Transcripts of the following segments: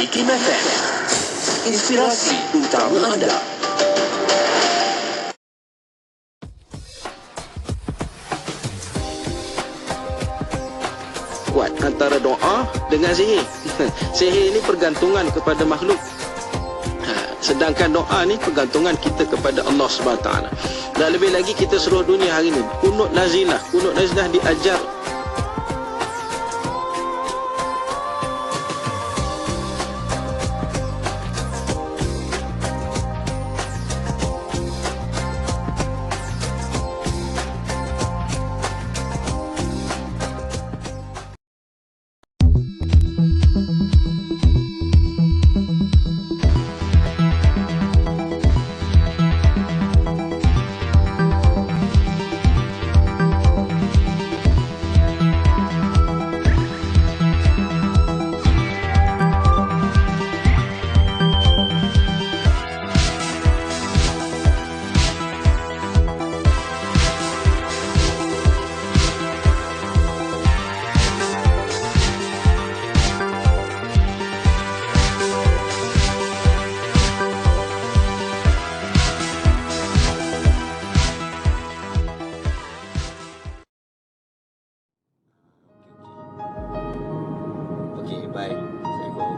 IKIM FM, inspirasi utama anda. Kuat antara doa dengan sihir. Sihir ini pergantungan kepada makhluk. Sedangkan doa ni pergantungan kita kepada Allah SWT. Dan lebih lagi kita seluruh dunia hari ni kunut nazilah diajar. Okey, bye. Assalamualaikum.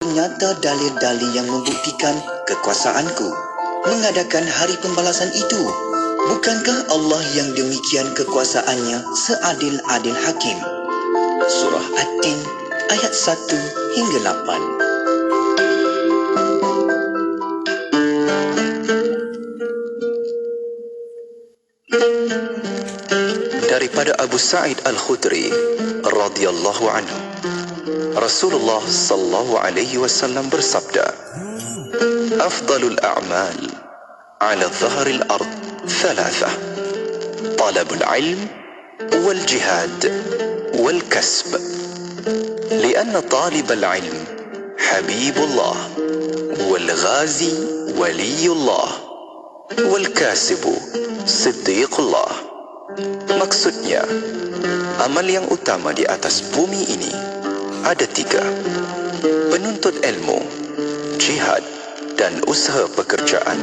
Ternyata dalil-dalil yang membuktikan kekuasaanku mengadakan hari pembalasan itu. Bukankah Allah yang demikian kekuasaannya seadil-adil hakim? Surah At-Tin ayat 1 hingga 8. Daripada Abu Sa'id Al-Khudri radhiyallahu anhu, Rasulullah sallallahu alaihi wasallam bersabda, "Afdalul a'mal 'ala dhahril ard thalatha, talabul ilm wal jihad wal kasb, lianna talibal ilm habibullah wal ghazi waliyullah wal kasibu siddiqullah." Maksudnya, amal yang utama di atas bumi ini ada 3: penuntut ilmu, jihad, dan usaha pekerjaan.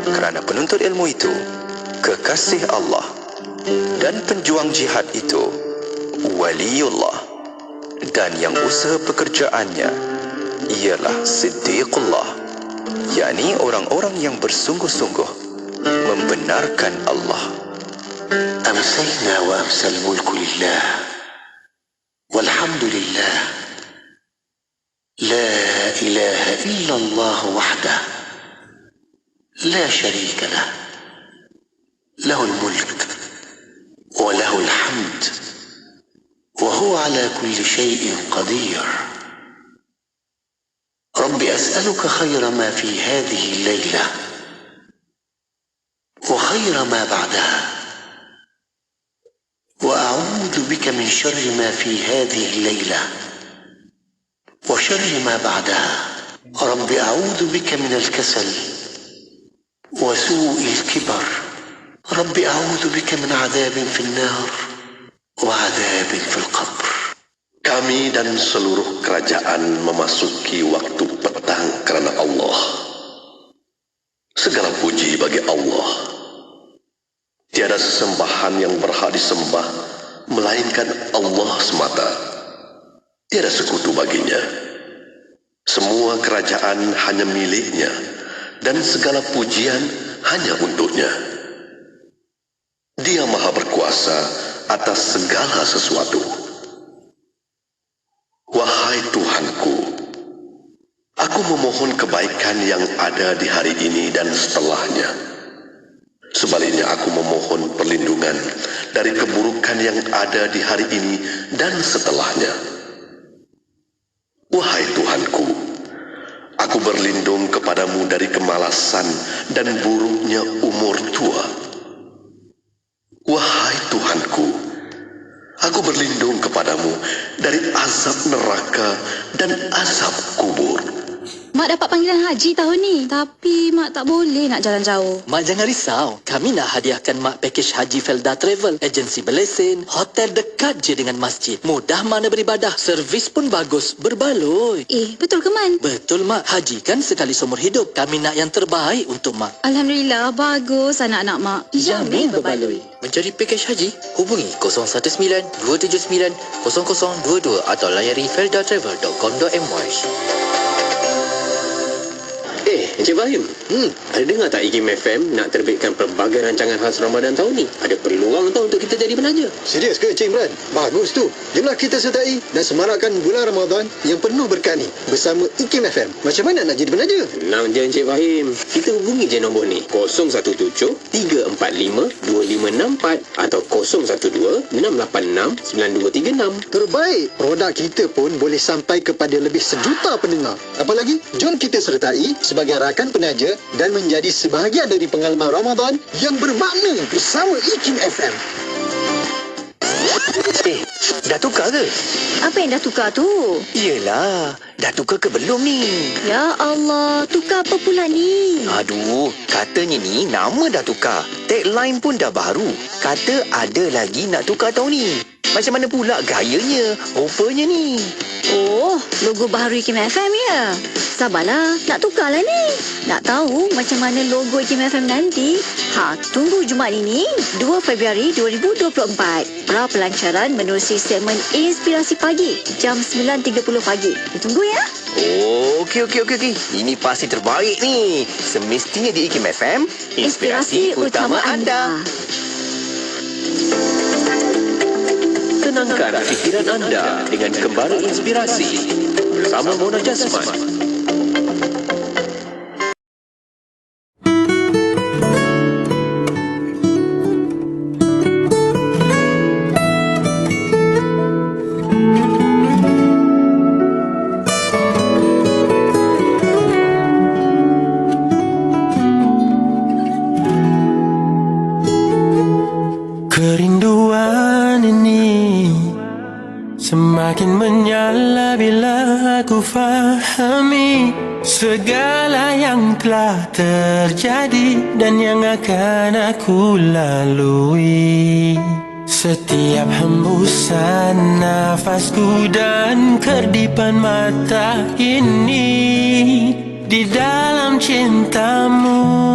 Kerana penuntut ilmu itu kekasih Allah, dan penjuang jihad itu waliullah, dan yang usaha pekerjaannya ialah siddiqullah, yakni orang-orang yang bersungguh-sungguh membenarkan Allah. أمسينا وأمسى الملك لله والحمد لله لا إله إلا الله وحده لا شريك له له الملك وله الحمد وهو على كل شيء قدير. رب أسألك خير ما في هذه الليلة وخير ما بعدها، وأعوذ بك من شر ما في هذه الليلة وشر ما بعدها. رب أعوذ بك من الكسل وسوء الكبر. رب أعوذ بك من عذاب في النار وعذاب في القبر. Kami dan seluruh kerajaan memasuki waktu petang kerana Allah. Segala puji bagi Allah. Tiada sesembahan yang berhak disembah melainkan Allah semata. Tiada sekutu baginya. Semua kerajaan hanya miliknya dan segala pujian hanya untuknya. Dia Maha berkuasa atas segala sesuatu. Wahai Tuhanku, aku memohon kebaikan yang ada di hari ini dan setelahnya. Sebaliknya aku memohon perlindungan dari keburukan yang ada di hari ini dan setelahnya. Wahai Tuhanku, aku berlindung kepadamu dari kemalasan dan buruknya umur tua. Wahai Tuhanku, Aku berlindung kepadamu dari azab neraka dan azab kubur. Mak dapat panggilan haji tahun ni. Tapi Mak tak boleh nak jalan jauh. Mak jangan risau. Kami nak hadiahkan Mak pakej Haji Felda Travel. Agensi berlesen. Hotel dekat je dengan masjid. Mudah mana beribadah. Servis pun bagus. Berbaloi. Betul ke Man? Betul Mak. Haji kan sekali seumur hidup. Kami nak yang terbaik untuk Mak. Alhamdulillah, bagus anak-anak Mak. Jamin berbaloi. Mencari pakej haji? Hubungi 019-279-0022 atau layari feldatravel.com.my. Encik Fahim, ada dengar tak IKIM FM nak terbitkan pelbagai rancangan khas Ramadan tahun ni? Ada peluang tau untuk kita jadi penaja. Serius ke Encik Imran? Bagus tu. Jomlah kita sertai dan semarakkan bulan Ramadan yang penuh berkah ni bersama IKIM FM. Macam mana nak jadi penaja? Senang je Encik Fahim. Kita hubungi je nombor ni 017-345-2564 atau 012-686-9236. Terbaik. Produk kita pun boleh sampai kepada lebih sejuta pendengar. Apalagi, jom kita sertai sebagai rakan penaja dan menjadi sebahagian dari pengalaman Ramadan yang bermakna bersama IKIM FM. Dah tukar ke? Apa yang dah tukar tu? Yelah, dah tukar ke belum ni? Ya Allah, tukar apa pula ni? Aduh, katanya ni nama dah tukar. Tagline pun dah baru. Kata ada lagi nak tukar tahun ni. Macam mana pula gayanya, rupanya ni? Oh, logo baru IKIM FM ya? Sabarlah, nak tukarlah ni. Nak tahu macam mana logo IKIM FM nanti? Tunggu Jumaat ini, 2 Februari 2024. Pra-pelancaran menerusi segmen Inspirasi Pagi, jam 9.30 pagi. Ditunggu ya. Oh, okey. Ini pasti terbaik ni. Semestinya di IKIM FM, inspirasi utama anda. Tenangkan fikiran anda dengan Kembara Inspirasi bersama Mona Jasman. Kerinduan ini semakin menyala bila aku fahami segala yang telah terjadi dan yang akan aku lalui. Setiap hembusan nafasku dan kerdipan mata ini di dalam cintamu.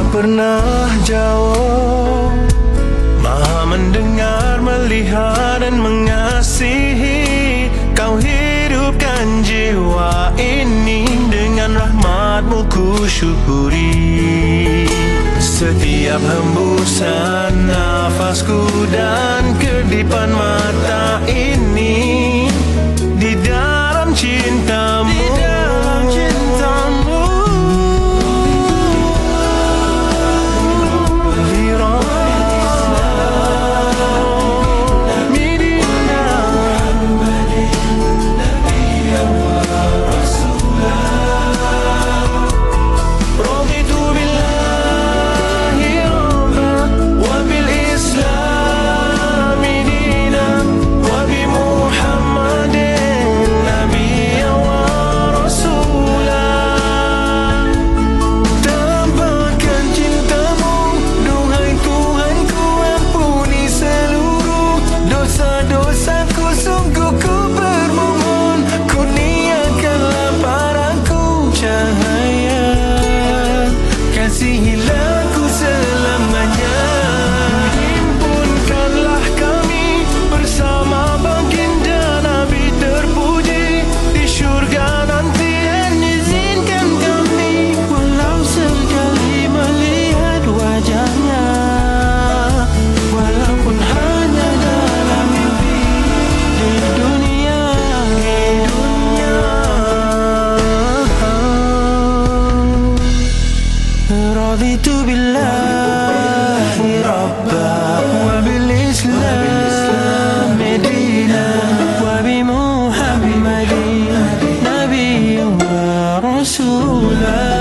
Pernah jauh, maha mendengar, melihat dan mengasihi. Kau hidupkan jiwa ini dengan rahmatmu ku syukuri. Setiap hembusan nafasku dan kerdipan mata ini di dalam cintamu. ربا وبالإسلام دينا وبمحمد نبيا ورسولا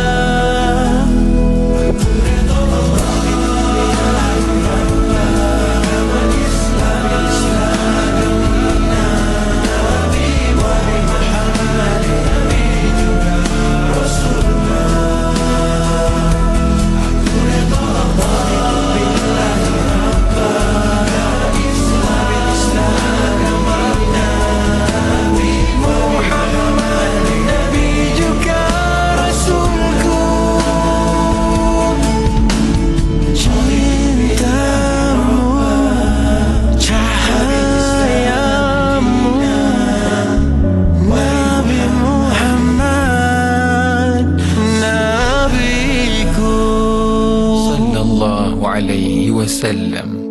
عليه وسلم.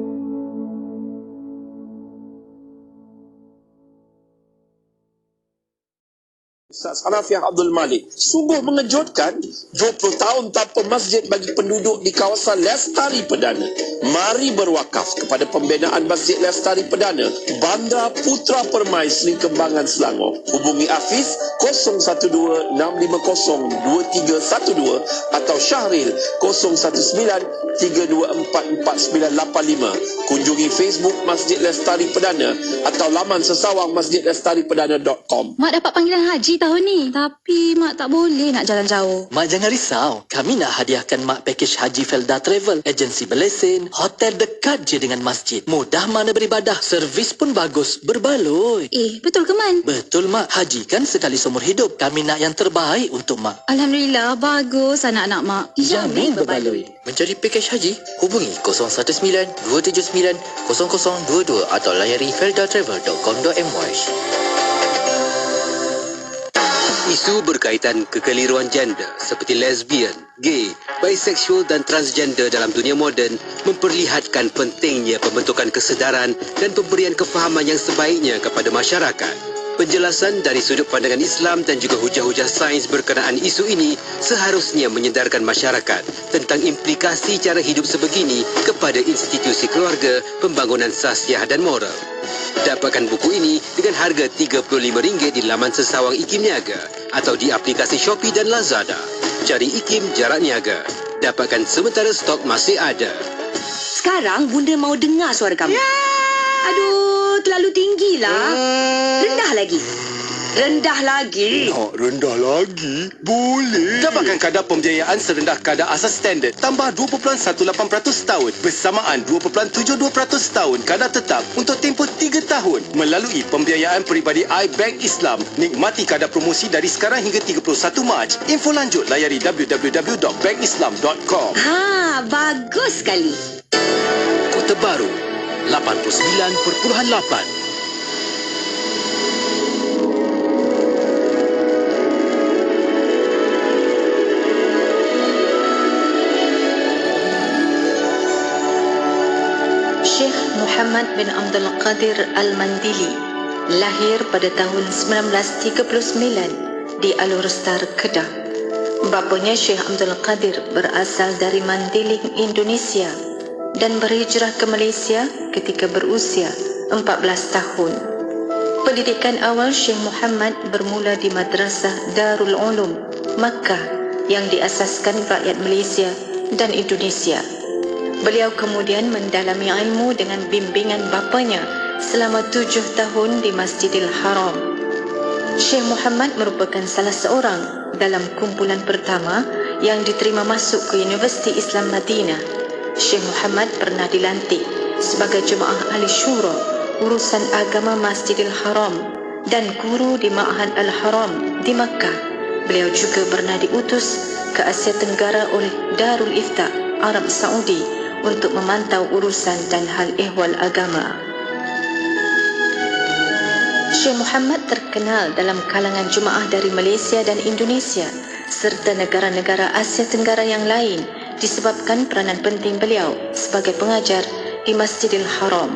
Ustaz Hanafiah Abdul Malik. Sungguh mengejutkan, 20 tahun tanpa masjid bagi penduduk di kawasan Lestari Perdana. Mari berwakaf kepada pembinaan Masjid Lestari Perdana, Bandar Putra Permai, Seri Kembangan, Selangor. Hubungi Hafiz 012-650-2312 atau Syahril 019-324-4985. Kunjungi Facebook Masjid Lestari Perdana atau laman sesawang masjidlestariperdana.com. Mak dapat panggilan haji tahun ni, tapi Mak tak boleh nak jalan jauh. Mak jangan risau. Kami nak hadiahkan Mak pakej Haji Felda Travel. Agensi berlesen, hotel dekat je dengan masjid. Mudah mana beribadah, servis pun bagus, berbaloi. Betul ke Man? Betul Mak. Haji kan sekali seumur hidup. Kami nak yang terbaik untuk Mak. Alhamdulillah, bagus anak-anak Mak. Jamin berbaloi. Mencari pakej haji, hubungi 019-279-0022 atau layari feldatravel.com.my. Isu berkaitan kekeliruan gender seperti lesbian, gay, bisexual dan transgender dalam dunia moden memperlihatkan pentingnya pembentukan kesedaran dan pemberian kefahaman yang sebaiknya kepada masyarakat. Penjelasan dari sudut pandangan Islam dan juga hujah-hujah sains berkenaan isu ini seharusnya menyedarkan masyarakat tentang implikasi cara hidup sebegini kepada institusi keluarga, pembangunan sasiah dan moral. Dapatkan buku ini dengan harga RM35 di laman sesawang IKIM Niaga atau di aplikasi Shopee dan Lazada. Cari IKIM Jarak Niaga. Dapatkan sementara stok masih ada. Sekarang Bunda mau dengar suara kamu. Aduh, terlalu tinggilah. Rendah lagi. Rendah lagi. Nak rendah lagi? Boleh. Dapatkan kadar pembiayaan serendah kadar asas standard tambah 2.18% tahun bersamaan 2.72% tahun kadar tetap untuk tempoh 3 tahun melalui pembiayaan peribadi iBank Islam. Nikmati kadar promosi dari sekarang hingga 31 Mac. Info lanjut layari www.bankislam.com. Bagus sekali. Kota Baru 89.8. Syekh Muhammad bin Abdul Qadir Al-Mandili lahir pada tahun 1939 di Alurustar, Kedah. Bapanya Syekh Abdul Qadir berasal dari Mandiling, Indonesia dan berhijrah ke Malaysia ketika berusia 14 tahun. Pendidikan awal Syekh Muhammad bermula di Madrasah Darul Ulum, Makkah yang diasaskan rakyat Malaysia dan Indonesia. Beliau kemudian mendalami ilmu dengan bimbingan bapanya selama 7 tahun di Masjidil Haram. Syekh Muhammad merupakan salah seorang dalam kumpulan pertama yang diterima masuk ke Universiti Islam Madinah. Syekh Muhammad pernah dilantik sebagai Jemaah Ahli Syura urusan agama Masjidil Haram dan guru di Ma'had Al-Haram di Makkah. Beliau juga pernah diutus ke Asia Tenggara oleh Darul Ifta Arab Saudi untuk memantau urusan dan hal ehwal agama. Syekh Muhammad terkenal dalam kalangan jemaah dari Malaysia dan Indonesia serta negara-negara Asia Tenggara yang lain disebabkan peranan penting beliau sebagai pengajar di Masjidil Haram.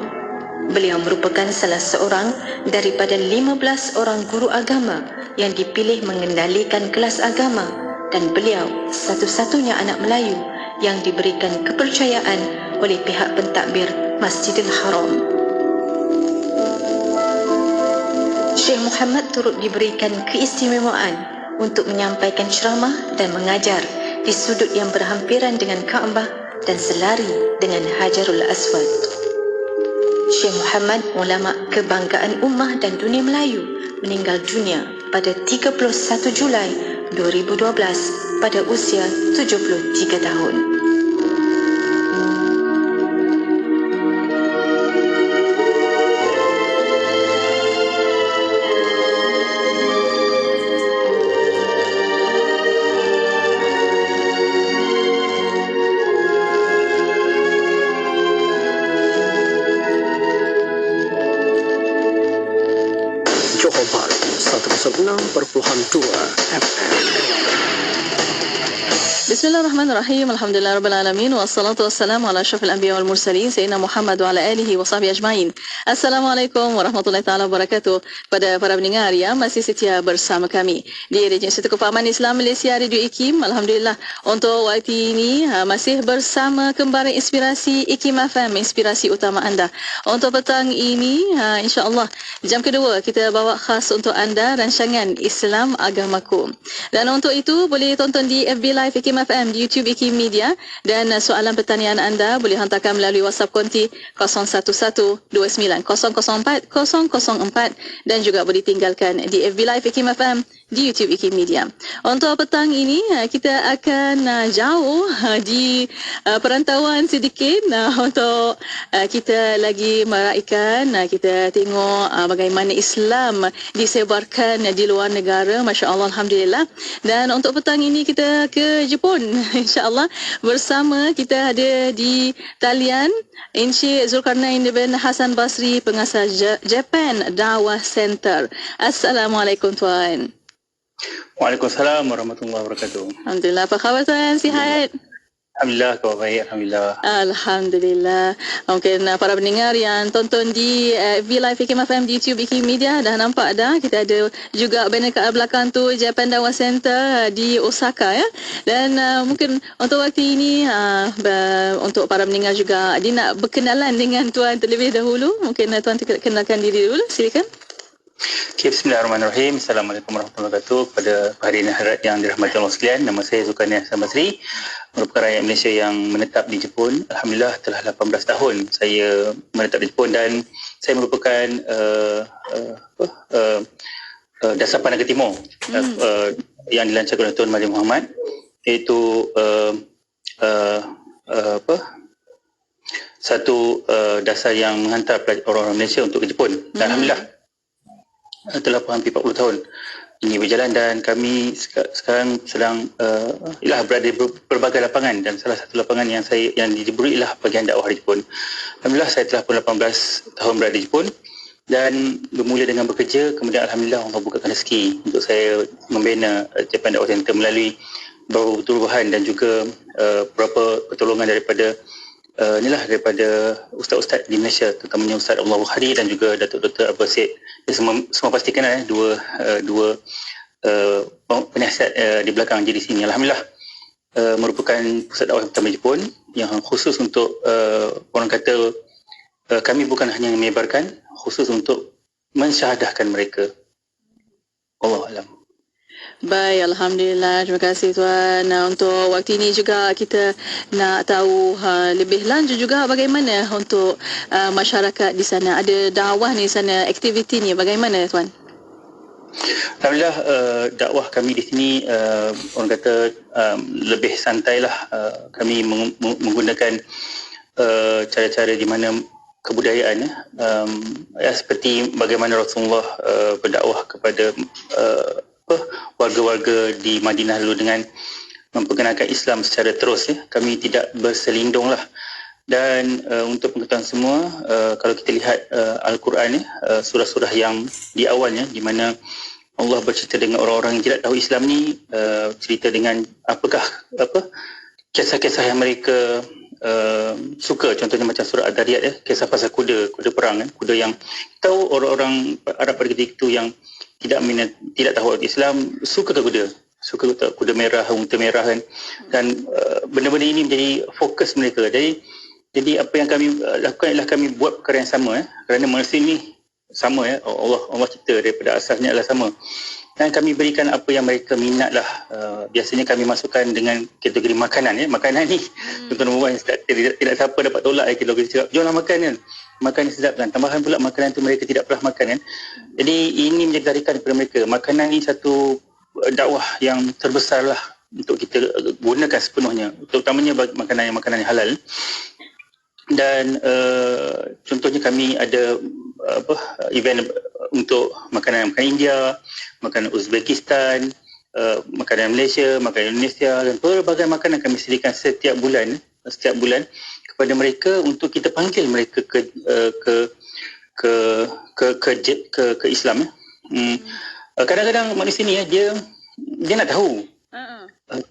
Beliau merupakan salah seorang daripada 15 orang guru agama yang dipilih mengendalikan kelas agama dan beliau satu-satunya anak Melayu yang diberikan kepercayaan oleh pihak pentadbir Masjidil Haram. Syekh Muhammad turut diberikan keistimewaan untuk menyampaikan ceramah dan mengajar di sudut yang berhampiran dengan Kaabah dan selari dengan Hajarul Aswad. Syekh Muhammad, ulama kebanggaan ummah dan dunia Melayu, meninggal dunia pada 31 Julai 2012 pada usia 73 tahun. Johor Bahru 106.2 FM. Bismillahirrahmanirrahim. Alhamdulillahirrabbilalamin. Wassalatu wassalamu ala asyrafil anbiya wal mursalin Sayyidina Muhammad wa ala alihi wa sahbihi ajma'in. Assalamualaikum warahmatullahi taala wabarakatuh. Pada para pendengar yang masih setia bersama kami di Radio Institut Kefahaman Islam Malaysia Radio IKIM. Alhamdulillah untuk waktu ini masih bersama kembali Inspirasi IKIM FM, inspirasi utama anda. Untuk petang ini insya-Allah jam kedua kita bawa khas untuk anda rancangan Islam Agamaku. Dan untuk itu boleh tonton di FB Live IKIM FM, di YouTube IKIM Media, dan soalan pertanyaan anda boleh hantarkan melalui WhatsApp konti 01129004 dan juga boleh tinggalkan di FB Live IKIM FM, di YouTube IKIM Media. Untuk petang ini kita akan jauh di perantauan sedikit untuk kita lagi meraihkan, kita tengok bagaimana Islam disebarkan di luar negara, masya-Allah, alhamdulillah. Dan untuk petang ini kita ke Jepun, insya-Allah. Bersama kita ada di talian Encik Zulkarnain bin Hasan Basri, pengasas Japan Dawah Center. Assalamualaikum tuan. Waalaikumsalam warahmatullahi wabarakatuh. Alhamdulillah, apa khabar tuan? Sihat? Alhamdulillah, khabar baik. Alhamdulillah. Alhamdulillah. Mungkin para pendengar yang tonton di FB Live IKIM FM, di YouTube IKIM Media dah nampak dah. Kita ada juga banner kat belakang tu Japan Dawah Center di Osaka ya. Dan mungkin untuk waktu ini untuk para pendengar juga dia nak berkenalan dengan tuan terlebih dahulu. Mungkin tuan kenalkan diri dulu. Silakan. Okay, bismillahirrahmanirrahim. Assalamualaikum warahmatullahi wabarakatuh. Kepada hadirin hadirat yang dirahmati Allah sekalian, nama saya Zulkarnain Hasan Basri, merupakan rakyat Malaysia yang menetap di Jepun. Alhamdulillah telah 18 tahun saya menetap di Jepun dan saya merupakan Dasar Pandaga Timur yang dilancarkan oleh Tuan Mahathir Mohamad, iaitu satu dasar yang menghantar orang-orang Malaysia untuk ke Jepun. Dan alhamdulillah telah hampir 40 tahun ini berjalan dan kami sekarang sedang berada di berbagai lapangan, dan salah satu lapangan yang diberi ialah bahagian dakwah di Jepun. Alhamdulillah saya telah pun 18 tahun berada di Jepun dan bermula dengan bekerja, kemudian alhamdulillah Allah bukakan rezeki untuk saya membina Japan Dawah Center melalui beberapa perubahan dan juga beberapa pertolongan daripada daripada ustaz-ustaz di Malaysia, terutamanya Ustaz Abdullah Bukhari dan juga Datuk Dr. Abdul Basit. Semua pastikan dua penasihat di belakang je di sini. Alhamdulillah merupakan pusat dakwah pertama Jepun yang khusus untuk orang kata kami bukan hanya menyebarkan, khusus untuk mensyahadahkan mereka. Wallahu a'lam. Baik, alhamdulillah. Terima kasih tuan. Untuk waktu ini juga kita nak tahu lebih lanjut juga bagaimana untuk masyarakat di sana. Ada dakwah ni di sana, aktivitinya bagaimana tuan? Alhamdulillah dakwah kami di sini orang kata lebih santai lah. Kami menggunakan cara-cara di mana kebudayaan seperti bagaimana Rasulullah berdakwah kepada warga-warga di Madinah dulu dengan memperkenalkan Islam secara terus ya. Kami tidak berselindung lah. Dan untuk pengetahuan semua, kalau kita lihat Al-Quran surah-surah yang di awalnya di mana Allah bercerita dengan orang-orang yang tidak tahu Islam ni, cerita dengan kisah-kisah yang mereka suka, contohnya macam surah Ad-Dariyat kisah pasal kuda perang kuda yang tahu orang-orang Arab pada ketika itu yang tidak tahu Islam suka ke kuda. suka kuda merah, unta merah kan. Dan benda-benda ini menjadi fokus mereka. Jadi apa yang kami lakukan ialah kami buat perkara yang sama kerana manusia ini sama Allah cipta daripada asasnya adalah sama. Dan kami berikan apa yang mereka minat lah. Biasanya kami masukkan dengan kategori makanan Makanan ni contoh nombor 1 tidak siapa dapat tolak kalau kita cakap jomlah makan kan. Makan ni sedap kan. Tambahan pula makanan tu mereka tidak pernah makan kan. Jadi ini menjadi tarikan daripada mereka. Makanan ni satu dakwah yang terbesar lah untuk kita gunakan sepenuhnya, terutamanya bagi makanan yang halal. Dan contohnya kami ada event untuk makanan India, makanan Uzbekistan, makanan Malaysia, makanan Indonesia, dan pelbagai makanan kami sediakan setiap bulan kepada mereka untuk kita panggil mereka ke Islam. Kadang-kadang manusia ni dia nak tahu.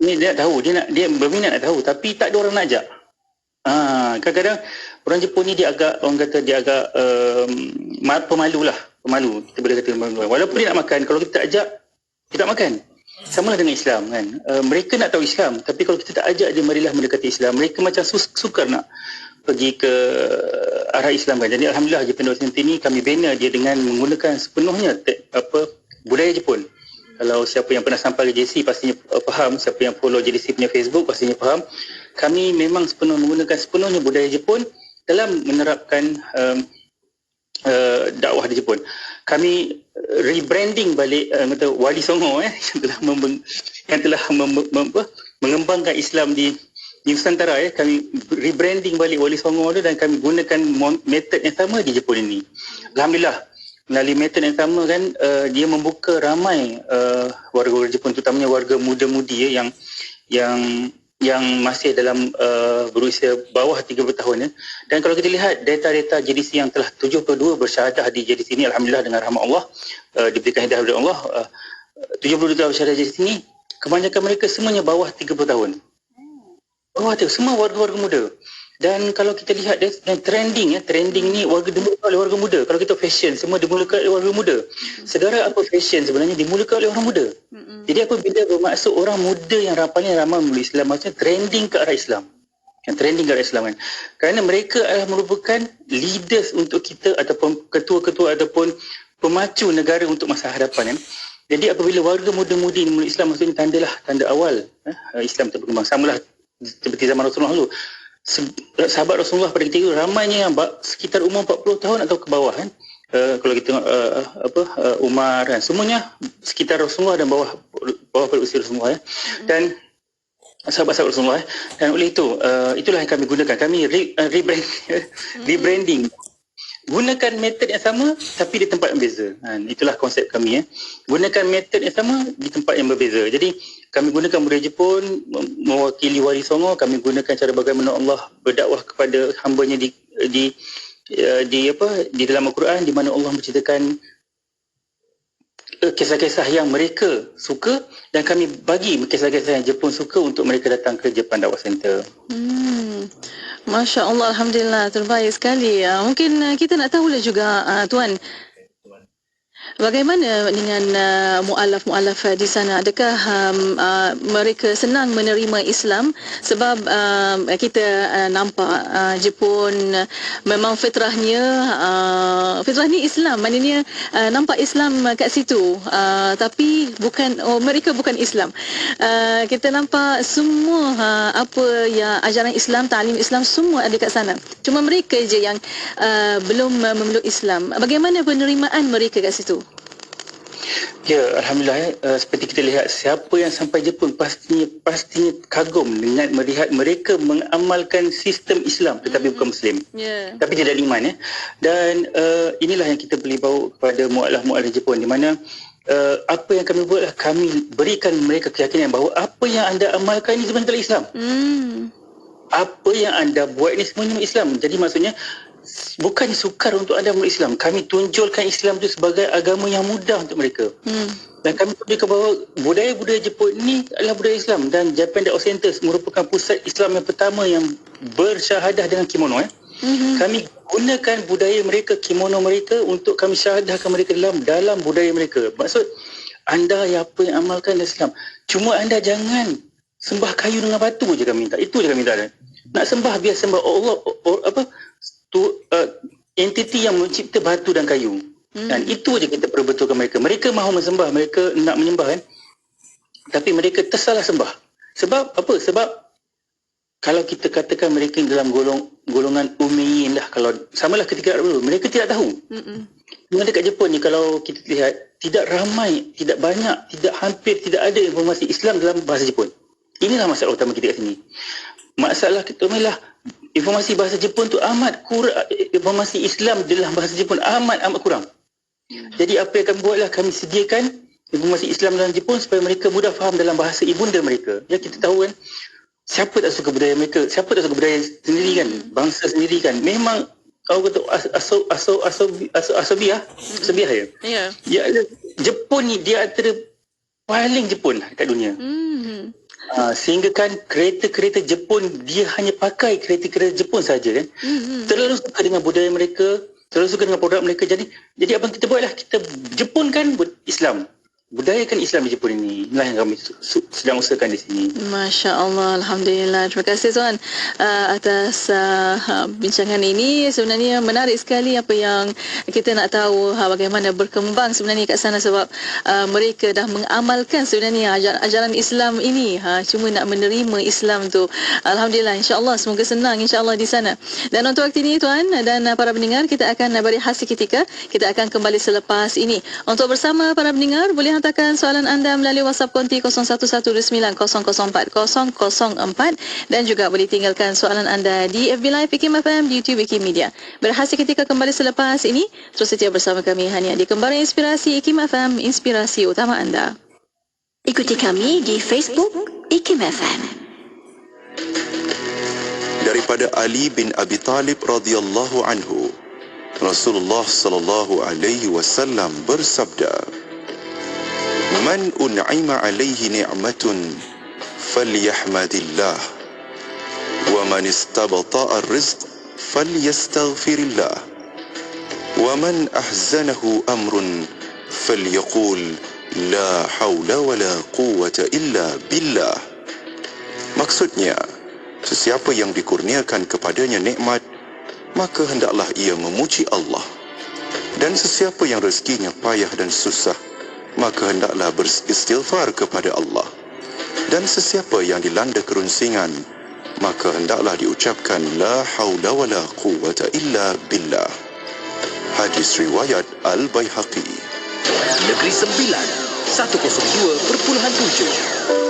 Dia nak tahu, dia berminat nak tahu, tapi tak ada orang nak ajak. Kadang-kadang orang Jepun ni dia agak pemalu. Kita boleh kata pemalu. Walaupun dia nak makan, kalau kita tak ajak, dia tak makan. Sama lah dengan Islam kan. Mereka nak tahu Islam, tapi kalau kita tak ajak dia, marilah mendekati Islam. Mereka macam sukar nak pergi ke arah Islam kan. Jadi alhamdulillah Jepun Center ni kami bina dia dengan menggunakan sepenuhnya budaya Jepun. Kalau siapa yang pernah sampai ke JC pastinya faham, siapa yang follow JC punya Facebook pastinya faham. Kami memang menggunakan sepenuhnya budaya Jepun dalam menerapkan dakwah di Jepun. Kami rebranding balik Wali Songo yang telah mengembangkan Islam di Nusantara. Kami rebranding balik Wali Songo tu dan kami gunakan metod yang sama di Jepun ini. Alhamdulillah melalui metod yang sama kan, dia membuka ramai warga-warga Jepun, terutamanya warga muda-mudi yang masih dalam berusia bawah 30 tahun. Dan kalau kita lihat data-data JDC yang telah 72 bersyahadah di JDC ini, alhamdulillah dengan rahmat Allah, diberikan hidayah oleh Allah, 72 bersyahadah JDC ini, kebanyakan mereka semuanya bawah 30 tahun. Bawah tu semua warga-warga muda. Dan kalau kita lihat trending ni dimulakan oleh warga muda. Kalau kita fashion, semua dimulakan oleh warga muda. Segala apa fashion sebenarnya dimulakan oleh orang muda. Jadi apabila bermaksud orang muda yang paling ramai memeluk Islam, maksudnya trending ke arah Islam. Yang trending ke arah Islam kan. Kerana mereka adalah merupakan leaders untuk kita ataupun ketua-ketua ataupun pemacu negara untuk masa hadapan kan. Jadi apabila warga muda-mudi memeluk Islam, maksudnya tanda awal Islam berkembang. Samalah seperti zaman Rasulullah dulu. Sahabat Rasulullah pada ketika itu ramainya yang sekitar umur 40 tahun atau ke bawah kan. Kalau kita tengok Umar kan, semuanya sekitar Rasulullah dan bawah pada usia Rasulullah dan sahabat-sahabat Rasulullah. Dan oleh itu itulah yang kami gunakan. Kami rebranding. Gunakan metod yang sama tapi di tempat yang berbeza. Itulah konsep kami. Gunakan metod yang sama di tempat yang berbeza. Jadi kami gunakan budaya Jepun mewakili Wali Songo. Kami gunakan cara bagaimana Allah berdakwah kepada hamba-Nya di dalam Al-Quran, di mana Allah menceritakan kisah-kisah yang mereka suka dan kami bagi kisah-kisah yang Jepun suka untuk mereka datang ke Japan Dakwah Center. Masya Allah, alhamdulillah, terbaik sekali. Mungkin kita nak tahu lah juga Tuan, bagaimana dengan mu'alaf-mu'alaf di sana? Adakah mereka senang menerima Islam? Sebab kita nampak Jepun memang fitrahnya Islam. Maknanya nampak Islam kat situ. Tapi mereka bukan Islam. Kita nampak semua apa yang ajaran Islam, ta'lim Islam semua ada kat sana. Cuma mereka je yang belum memeluk Islam. Bagaimana penerimaan mereka kat situ? Ya, alhamdulillah seperti kita lihat, siapa yang sampai Jepun pastinya kagum dengan melihat mereka mengamalkan sistem Islam tetapi bukan Muslim. Tapi tidak ada iman Dan inilah yang kita boleh bawa kepada mu'alaf-mu'alaf Jepun, di mana apa yang kami buatlah, kami berikan mereka keyakinan bahawa apa yang anda amalkan ini sebenarnya Islam. Apa yang anda buat ini semuanya Islam. Jadi maksudnya bukan sukar untuk anda memeluk Islam. Kami tunjulkan Islam itu sebagai agama yang mudah untuk mereka. Dan kami tunjukkan bahawa budaya-budaya Jepun ini adalah budaya Islam. Dan Japan Dakwah Center merupakan pusat Islam yang pertama yang bersyahadah dengan kimono. Kami gunakan budaya mereka, kimono mereka, untuk kami syahadahkan mereka dalam budaya mereka. Maksud anda yang apa yang amalkan Islam. Cuma anda jangan sembah kayu dengan batu je kami minta. Itu je kami minta. Nak sembah biar sembah Allah entiti yang mencipta batu dan kayu. Dan itu je kita perbetulkan mereka. Mereka mahu sembah, mereka nak menyembah kan. Tapi mereka tersalah sembah. Sebab apa? Sebab kalau kita katakan mereka dalam golongan ummiyin lah, kalau samalah ketika dulu, mereka tidak tahu. Cuma dekat Jepun ni kalau kita lihat, tidak ramai, tidak banyak, hampir tidak ada informasi Islam dalam bahasa Jepun. Inilah masalah utama kita kat sini. Masalah kita adalah informasi bahasa Jepun tu amat kurang, informasi Islam dalam bahasa Jepun amat kurang. Jadi apa yang kami buatlah, kami sediakan informasi Islam dalam Jepun supaya mereka mudah faham dalam bahasa ibunda mereka. Ya, kita tahu kan, siapa tak suka budaya mereka, siapa tak suka budaya sendiri kan, bangsa sendiri kan. Memang kau kata asabiah ya. Ya, Jepun ni dia antara paling Jepun kat dunia. Sehingga kan kereta-kereta Jepun, dia hanya pakai kereta-kereta Jepun saja kan. Terlalu suka dengan budaya mereka, terlalu suka dengan produk mereka. Jadi apa yang kita buatlah, kita Jepun kan Islam, budayakan Islam di Jepun ini. Inilah yang kami sedang usahakan di sini. Masya Allah, Alhamdulillah. Terima kasih Tuan atas bincangan ini. Sebenarnya menarik sekali apa yang kita nak tahu, bagaimana berkembang sebenarnya kat sana, sebab mereka dah mengamalkan sebenarnya ajaran Islam ini. Cuma nak menerima Islam tu. Alhamdulillah, insya-Allah semoga senang insya-Allah di sana. Dan untuk waktu ini Tuan dan para pendengar, kita akan beri hasil ketika. Kita akan kembali selepas ini. Untuk bersama para pendengar, boleh hantarkan soalan anda melalui WhatsApp konti 0119004004 dan juga boleh tinggalkan soalan anda di FB Live IKIM FM, di YouTube IKIM Media. Berhasil ketika kembali selepas ini. Terus setia bersama kami hanya di Kembara Inspirasi IKIM FM, inspirasi utama anda. Ikuti kami di Facebook IKIM FM. Daripada Ali bin Abi Talib radhiyallahu anhu, Rasulullah sallallahu alaihi wasallam bersabda, "Man un'ima alaihi ni'matun falyahmadillah, wa man istabta'a ar-rizq falyastaghfirillah, wa man ahzanahu amrun falyaqul la haula wa la quwwata illa billah." Maksudnya, sesiapa yang dikurniakan kepadanya nikmat, maka hendaklah ia memuji Allah. Dan sesiapa yang rezekinya payah dan susah, maka hendaklah beristighfar kepada Allah. Dan sesiapa yang dilanda kerunsingan, maka hendaklah diucapkan la haula wa la quwwata illa billah. Hadis riwayat Al-Baihaqi. Negeri Sembilan 102.7.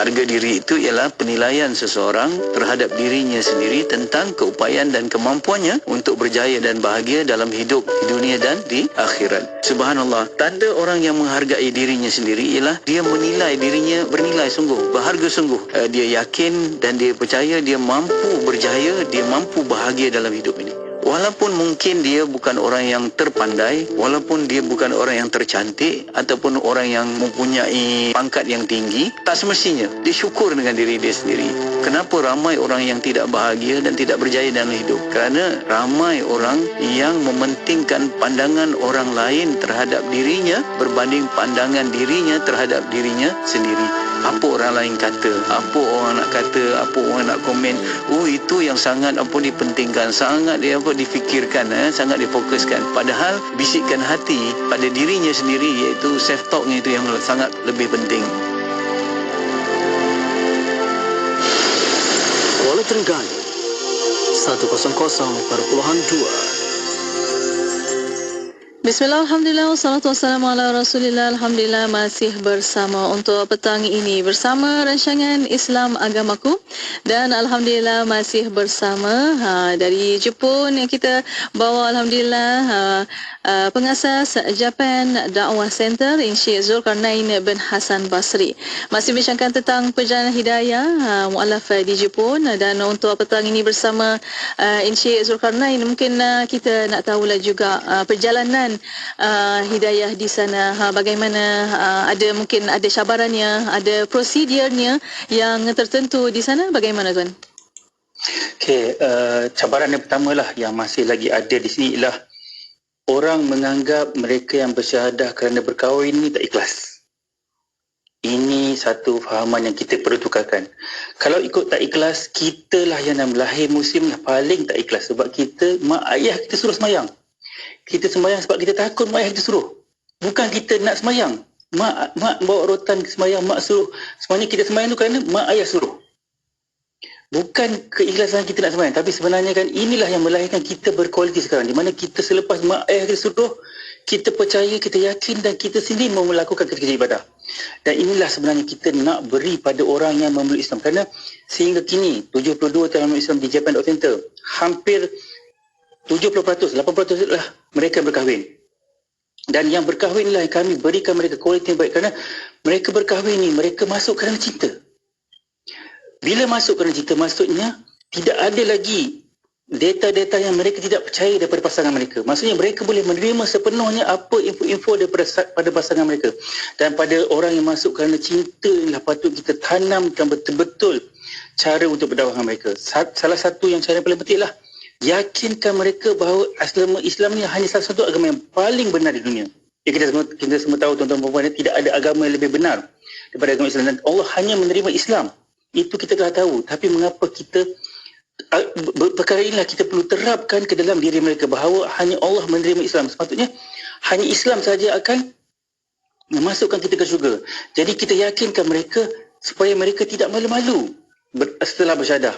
Harga diri itu ialah penilaian seseorang terhadap dirinya sendiri tentang keupayaan dan kemampuannya untuk berjaya dan bahagia dalam hidup di dunia dan di akhirat. Subhanallah, tanda orang yang menghargai dirinya sendiri ialah dia menilai dirinya bernilai sungguh, berharga sungguh. Dia yakin dan dia percaya dia mampu berjaya, dia mampu bahagia dalam hidup ini. Walaupun mungkin dia bukan orang yang terpandai, walaupun dia bukan orang yang tercantik ataupun orang yang mempunyai pangkat yang tinggi, tak semestinya dia syukur dengan diri dia sendiri. Kenapa ramai orang yang tidak bahagia dan tidak berjaya dalam hidup? Kerana ramai orang yang mementingkan pandangan orang lain terhadap dirinya berbanding pandangan dirinya terhadap dirinya sendiri. Apa orang lain kata, apa orang nak kata, apa orang nak komen, itu yang sangat dipentingkan, sangat difikirkan, sangat difokuskan. Padahal bisikan hati pada dirinya sendiri, iaitu self talknya, itu yang sangat lebih penting. Kuala Terengganu 100.2. Bismillah, alhamdulillah, wassalatu wassalamu ala rasulillah. Alhamdulillah, masih bersama untuk petang ini bersama rancangan Islam Agamaku, dan alhamdulillah masih bersama dari Jepun yang kita bawa, alhamdulillah, pengasas Japan Da'wah Center, Encik Zulkarnain bin Hasan Basri. Masih bincangkan tentang perjalanan hidayah mu'alaf di Jepun, dan untuk petang ini bersama Encik Zulkarnain, mungkin kita nak tahulah juga perjalanan hidayah di sana, bagaimana, mungkin ada cabarannya, ada prosedurnya yang tertentu di sana, bagaimana tuan? Okey, cabaran yang pertama lah yang masih lagi ada di sini ialah orang menganggap mereka yang bersyahadah kerana berkahwin ni tak ikhlas. Ini satu fahaman yang kita perlu tukarkan. Kalau ikut tak ikhlas, kita lah yang lahir muslim lah paling tak ikhlas. Sebab kita, mak ayah kita suruh semayang. Kita sembahyang sebab kita takut mak ayah kita suruh. Bukan kita nak semayang. Mak bawa rotan semayang, mak suruh. Sebenarnya kita semayang tu kerana mak ayah suruh. Bukan keikhlasan kita nak semayang. Tapi sebenarnya kan inilah yang melahirkan kita berkualiti sekarang. Di mana kita selepas mak ayah kita suruh, kita percaya, kita yakin dan kita sendiri mau melakukan kerja ibadah. Dan inilah sebenarnya kita nak beri pada orang yang memeluk Islam. Kerana sehingga kini 72 tahun Islam di Japan.Center, hampir 70%, 80% adalah mereka berkahwin. Dan yang berkahwin lah yang kami berikan mereka kualiti yang baik. Kerana mereka berkahwin ni, mereka masuk kerana cinta. Bila masuk kerana cinta, maksudnya tidak ada lagi data-data yang mereka tidak percaya daripada pasangan mereka. Maksudnya mereka boleh menerima sepenuhnya apa info-info daripada pasangan mereka. Dan pada orang yang masuk kerana cinta inilah patut kita tanamkan betul-betul cara untuk berdakwah dengan mereka. Salah satu yang cara yang paling penting lah, yakinkan mereka bahawa Islam ni hanya salah satu agama yang paling benar di dunia. Kita semua tahu tuan-tuan dan puan, tidak ada agama yang lebih benar daripada agama Islam. Dan Allah hanya menerima Islam. Itu kita telah tahu. Tapi mengapa kita perkara inilah kita perlu terapkan ke dalam diri mereka bahawa hanya Allah menerima Islam. Sepatutnya hanya Islam saja akan memasukkan kita ke syurga. Jadi kita yakinkan mereka supaya mereka tidak malu-malu setelah bersyahadah.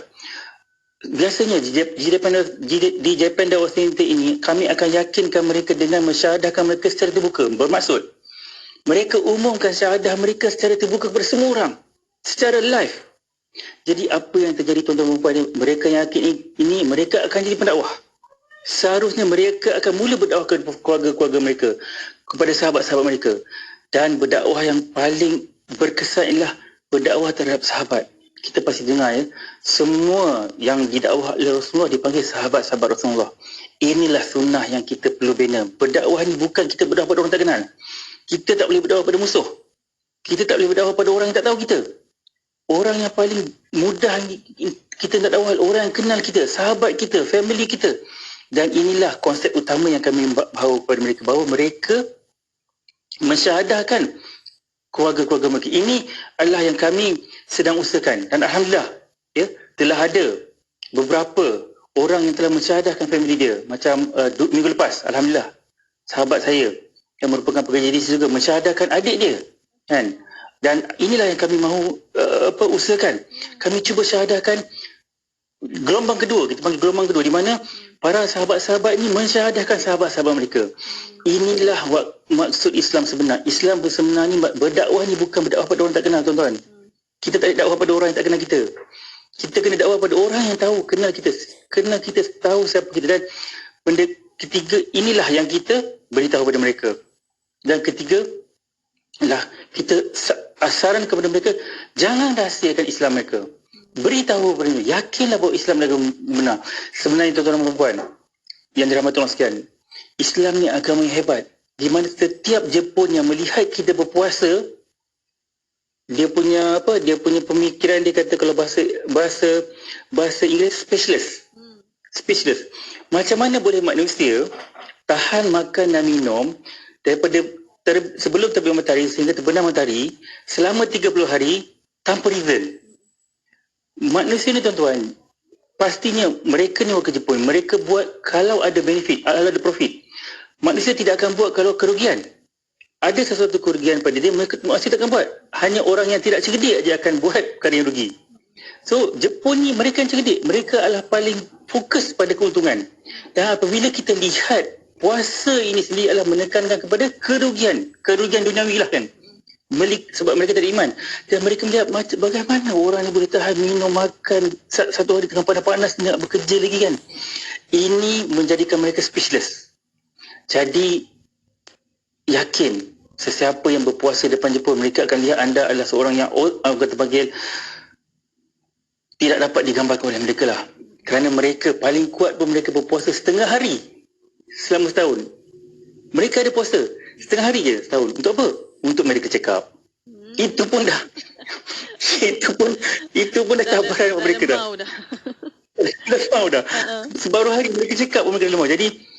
Biasanya di Japan.Center ini kami akan yakinkan mereka dengan mensyahadahkan mereka secara terbuka. Bermaksud mereka umumkan syahadah mereka secara terbuka kepada semua orang secara live. Jadi apa yang terjadi tuan-tuan dan puan, mereka yakin ini mereka akan jadi pendakwah. Seharusnya mereka akan mula berdakwah kepada keluarga-keluarga mereka, kepada sahabat-sahabat mereka. Dan berdakwah yang paling berkesan ialah berdakwah terhadap sahabat. Kita pasti dengar ya, semua yang didakwah oleh Rasulullah dipanggil sahabat-sahabat Rasulullah. Inilah sunnah yang kita perlu bina. Berdakwah ni bukan kita berdakwah pada orang tak kenal. Kita tak boleh berdakwah pada musuh. Kita tak boleh berdakwah pada orang yang tak tahu kita. Orang yang paling mudah kita nak dakwah, orang yang kenal kita, sahabat kita, family kita. Dan inilah konsep utama yang kami bawa kepada mereka, bahawa mereka mensyahadahkan keluarga-keluarga mereka. Ini adalah yang kami sedang usahakan. Dan Alhamdulillah, ya, telah ada beberapa orang yang telah mensyahadahkan family dia. Macam minggu lepas, Alhamdulillah, sahabat saya yang merupakan pekerja di sini juga mensyahadahkan adik dia. Kan? Dan inilah yang kami mahu usahakan. Kami cuba syahadahkan gelombang kedua, kita panggil gelombang kedua, di mana para sahabat-sahabat ini mensyahadahkan sahabat-sahabat mereka. Inilah maksud Islam sebenar. Islam sebenarnya berdakwah ni bukan berdakwah pada orang tak kenal, tuan-tuan. Kita tak ada dakwah pada orang yang tak kenal kita. Kita kena dakwah pada orang yang tahu, kenal kita, tahu siapa kita. Dan benda ketiga, inilah yang kita beritahu kepada mereka. Dan ketiga, lah kita saran kepada mereka, jangan rahsiakan Islam mereka. Beritahu kepada mereka, yakinlah bahawa Islam mereka benar. Sebenarnya tuan-tuan dan puan yang dirahmati Allah sekalian, Islam ni agama yang hebat. Di mana setiap Jepun yang melihat kita berpuasa, dia punya pemikiran, dia kata kalau bahasa Inggeris speechless. Macam mana boleh manusia tahan makan dan minum daripada sebelum terbit matahari sehingga terbenam matahari selama 30 hari tanpa reason? Manusia ni, tuan-tuan, pastinya mereka ni orang Jepun, mereka buat kalau ada benefit, kalau ada profit. Manusia tidak akan buat kalau kerugian. Ada sesuatu kerugian pada dia, manusia tak akan buat. Hanya orang yang tidak cerdik aja akan buat perkara yang rugi. So Jepun ni mereka yang cerdik, mereka adalah paling fokus pada keuntungan. Dan apabila kita lihat puasa ini sendiri adalah menekankan kepada kerugian duniawi lah kan. Sebab mereka tak ada iman. Dan mereka melihat bagaimana orang ni boleh tahan minum, makan satu hari tengah panas nak bekerja lagi kan. Ini menjadikan mereka speechless. Jadi yakin sesiapa yang berpuasa depan Jepun, mereka akan lihat anda adalah seorang yang kata panggil tidak dapat digambarkan oleh mereka lah. Kerana mereka paling kuat pun mereka berpuasa setengah hari selama setahun. Mereka ada puasa setengah hari je setahun. Untuk apa? Untuk mereka check up. Itu pun dah itu pun dah cabaran mereka dah. dah lemah dah. Sebaru hari mereka cakap pun mereka lemah. Jadi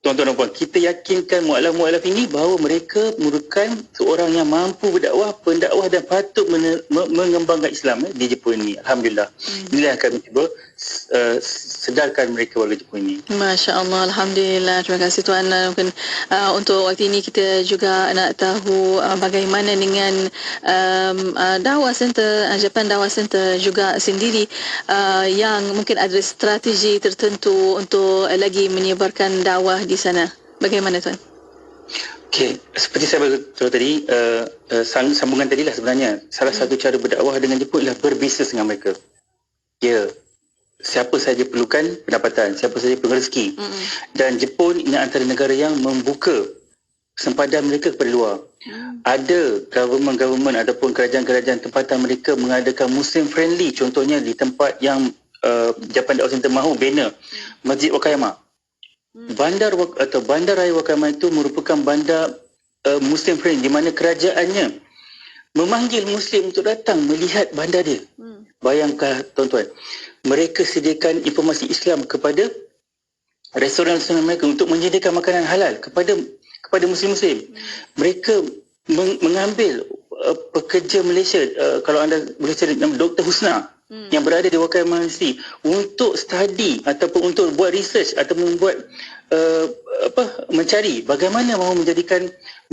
tuan-tuan dan puan, kita yakinkan mu'alaf-mu'alaf ini bahawa mereka merupakan seorang yang mampu berdakwah, pendakwah dan patut mengembangkan Islam di Jepun ini. Alhamdulillah. Inilah yang kami cuba sedarkan mereka warga Jepun ini. Masya Allah, Alhamdulillah. Terima kasih Tuan. Mungkin untuk waktu ini kita juga nak tahu bagaimana dengan Dawah Center, Japan Dawah Center juga sendiri yang mungkin ada strategi tertentu untuk lagi menyebarkan dakwah di sana. Bagaimana Tuan? Okey, seperti saya beritahu tadi, sambungan tadilah sebenarnya. Salah satu cara berdakwah dengan Jepun ialah berbisnes dengan mereka. Ya, siapa saja perlukan pendapatan, siapa saja perlu rezeki. Dan Jepun ini antara negara yang membuka sempadan mereka kepada luar. Ada government ataupun kerajaan-kerajaan tempatan mereka mengadakan Muslim friendly, contohnya di tempat yang Japan Dawah Center mahu bina Masjid Wakayama. Bandar Raya Wakayama itu merupakan bandar Muslim friendly di mana kerajaannya memanggil Muslim untuk datang melihat bandar dia. Bayangkan tuan-tuan, mereka sediakan informasi Islam kepada restoran-restoran mereka untuk menyediakan makanan halal kepada Muslim-Muslim. Mereka mengambil pekerja Malaysia, kalau anda boleh cari nama Dr. Husna yang berada di Wakayama University untuk study ataupun untuk buat research atau membuat mencari bagaimana mahu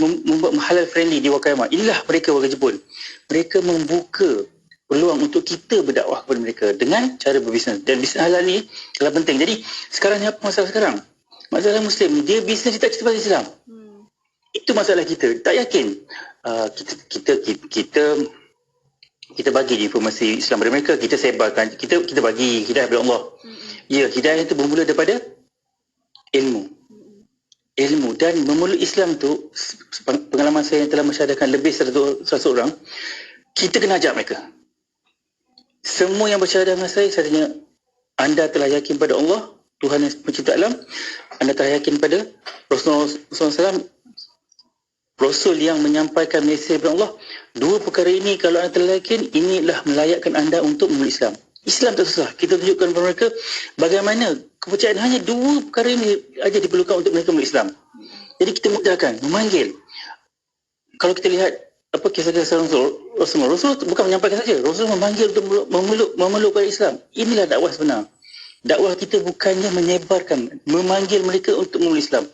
membuat halal friendly di Wakayama. Inilah mereka warga Jepun. Mereka membuka peluang untuk kita berdakwah kepada mereka dengan cara berbisnes. Dan bisnes halal ni adalah penting. Jadi sekarang ni apa masalah sekarang? Masalah Muslim, dia bisnes dia tak cerita pasal Islam. Itu masalah kita. Tak yakin. Kita bagi informasi Islam kepada mereka, kita sebarkan, kita bagi hidayah daripada Allah. Ya, hidayah itu bermula daripada ilmu dan memeluk Islam tu, pengalaman saya yang telah mensyahadatkan lebih 100 orang, kita kena ajak mereka. Semua yang bersyahadat dengan saya tanya, anda telah yakin pada Allah, Tuhan yang pencipta alam, anda telah yakin pada Rasulullah SAW, Rasul yang menyampaikan mesej daripada Allah. Dua perkara ini kalau anda telah yakin, inilah melayakkan anda untuk memeluk Islam. Islam tak susah. Kita tunjukkan kepada mereka bagaimana kepercayaan hanya dua perkara ini aja diperlukan untuk mereka memeluk Islam. Jadi kita mudahkan, memanggil. Kalau kita lihat apa kisah-kisah Rasul bukan menyampaikan saja. Rasul memanggil untuk memeluk pada Islam. Inilah dakwah sebenar. Dakwah kita bukannya menyebarkan, memanggil mereka untuk memeluk Islam.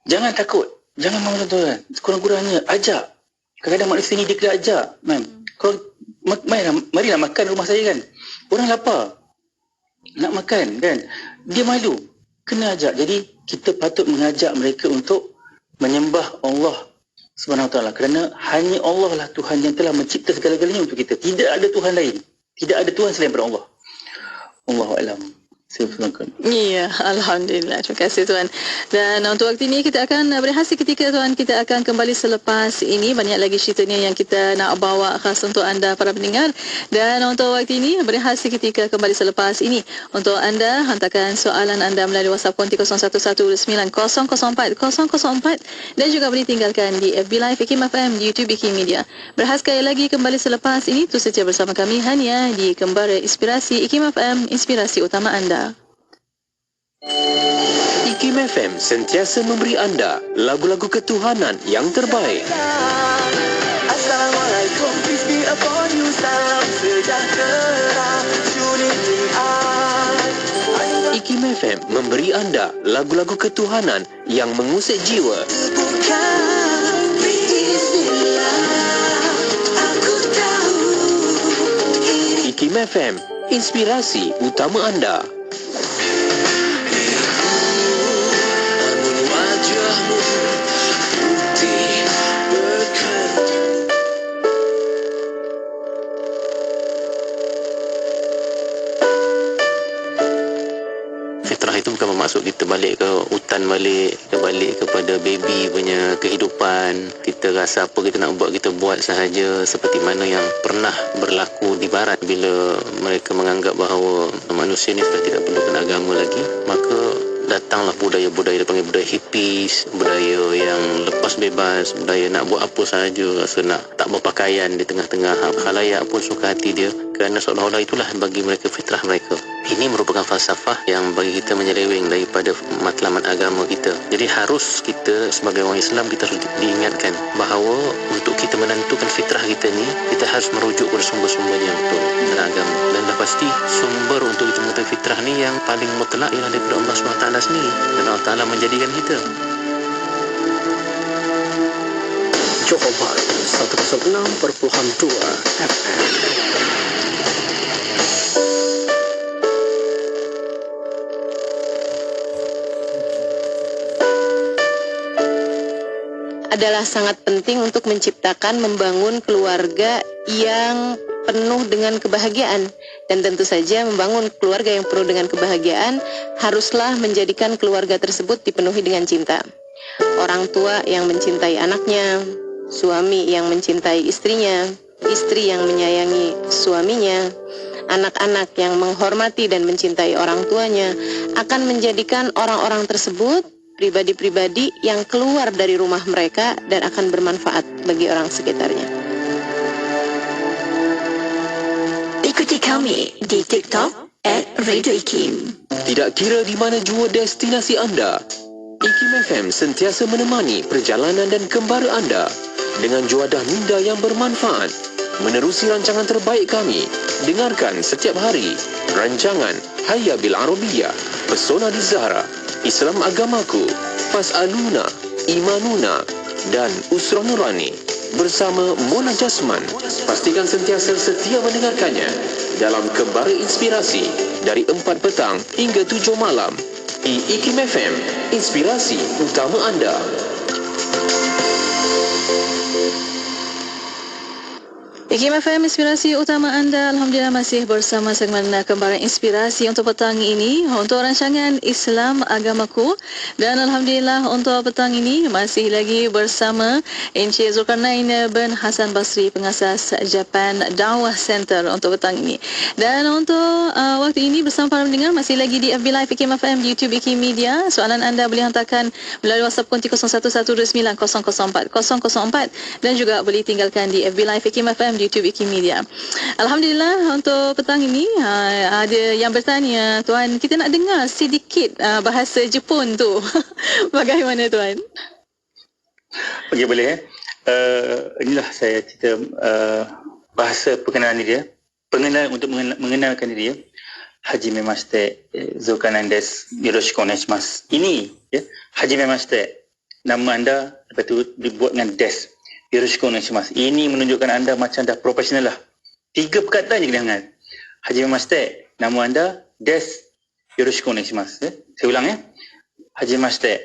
Jangan takut. Jangan malu tuan. Kurang-kurangnya ajak. Kadang-kadang manusia ni dia kena ajak. Kalau marilah makan rumah saya kan. Orang lapar. Nak makan kan. Dia malu. Kena ajak. Jadi kita patut mengajak mereka untuk menyembah Allah Subhanahu Wa Taala. Kerana hanya Allah lah Tuhan yang telah mencipta segala-galanya untuk kita. Tidak ada Tuhan lain. Tidak ada Tuhan selain daripada Allah. Allahu a'lam. Ya, Alhamdulillah. Terima kasih Tuan. Dan untuk waktu ini kita akan berehat seketika Tuan. Kita akan kembali selepas ini. Banyak lagi ceritanya yang kita nak bawa khas untuk anda para pendengar. Dan untuk waktu ini berehat seketika kembali selepas ini. Untuk anda hantarkan soalan anda melalui WhatsApp konti 0119040004 dan juga boleh tinggalkan di FB Live Ikim FM, di YouTube Ikim Media. Berehat sekali lagi kembali selepas ini. Tu saja bersama kami hanya di Kembara Inspirasi Ikim FM, inspirasi utama anda. Ikim FM sentiasa memberi anda lagu-lagu ketuhanan yang terbaik. Assalamualaikum, peace be upon you, salam sejahtera, Ikim FM memberi anda lagu-lagu ketuhanan yang mengusik jiwa. Ikim FM, inspirasi utama anda. Itu bukan bermaksud kita balik ke hutan balik, kita balik kepada baby punya kehidupan. Kita rasa apa kita nak buat, kita buat sahaja, seperti mana yang pernah berlaku di barat bila mereka menganggap bahawa manusia ni sudah tidak perlukan agama lagi. Maka datanglah budaya-budaya, dia panggil budaya hippies, budaya yang lepas bebas, budaya nak buat apa sahaja, rasa nak tak berpakaian di tengah-tengah khalayak pun suka hati dia. kerana seolah-olah itulah bagi mereka fitrah mereka. Ini merupakan falsafah yang bagi kita menyeleweng daripada matlamat agama kita. Jadi harus kita sebagai orang Islam, kita harus diingatkan bahawa untuk kita menentukan fitrah kita ni, kita harus merujuk kepada sumber-sumber yang betul dalam agama. Dan dah pasti sumber untuk kita mengetahui fitrah ni yang paling mutlak ialah daripada Allah SWT sendiri. Dan Allah Ta'ala menjadikan kita. Johor Bahru 106.2 FM. Adalah sangat penting untuk menciptakan, membangun keluarga yang penuh dengan kebahagiaan. Dan tentu saja membangun keluarga yang penuh dengan kebahagiaan haruslah menjadikan keluarga tersebut dipenuhi dengan cinta. Orang tua yang mencintai anaknya, suami yang mencintai istrinya, istri yang menyayangi suaminya, anak-anak yang menghormati dan mencintai orang tuanya akan menjadikan orang-orang tersebut pribadi-pribadi yang keluar dari rumah mereka dan akan bermanfaat bagi orang sekitarnya. Ikuti kami di TikTok @RadioIkim. Tidak kira di mana jua destinasi anda, IKIM FM sentiasa menemani perjalanan dan kembara anda dengan juadah minda yang bermanfaat. Menerusi rancangan terbaik kami, dengarkan setiap hari rancangan Hayya Bil Arabiyah, Pesona di Zahra, Islam Agamaku, Fas'aluna, Imanuna dan Usra Nurani bersama Mona Jasman. Pastikan sentiasa setia mendengarkannya dalam Kembara Inspirasi dari 4 petang hingga 7 malam. IKIM FM, inspirasi utama anda. IKIM FM, inspirasi utama anda. Alhamdulillah masih bersama segmen Kembara Inspirasi untuk petang ini, untuk rancangan Islam Agamaku. Dan Alhamdulillah untuk petang ini masih lagi bersama Encik Zulkarnain bin Hasan Basri, pengasas Japan Dawah Center untuk petang ini. Dan untuk waktu ini bersama para pendengar masih lagi di FB Live IKIM FM, di YouTube IKIM Media. Soalan anda boleh hantarkan melalui WhatsApp konti 0112900404 dan juga boleh tinggalkan di FB Live IKIM FM di YouTube IKIM Media. Alhamdulillah untuk petang ini ada yang bertanya, Tuan, kita nak dengar sedikit bahasa Jepun tu. Bagaimana Tuan? Okey, boleh. Inilah saya cerita bahasa perkenalan diri dia. Untuk mengenalkan diri dia. Hajime mashite, Zulkarnain desu. Yoroshiku onegaishimasu. Ini ya, Hajime mashite. Nama anda lepas tu dibuat dengan desu. Yoroshiku onegaishimasu. Ini menunjukkan anda macam dah profesional lah. 3 perkataan je kena ingat. Hajime mashite, nama anda desu. Yoroshiku onegaishimasu. Saya ulang ya. Hajime mashite,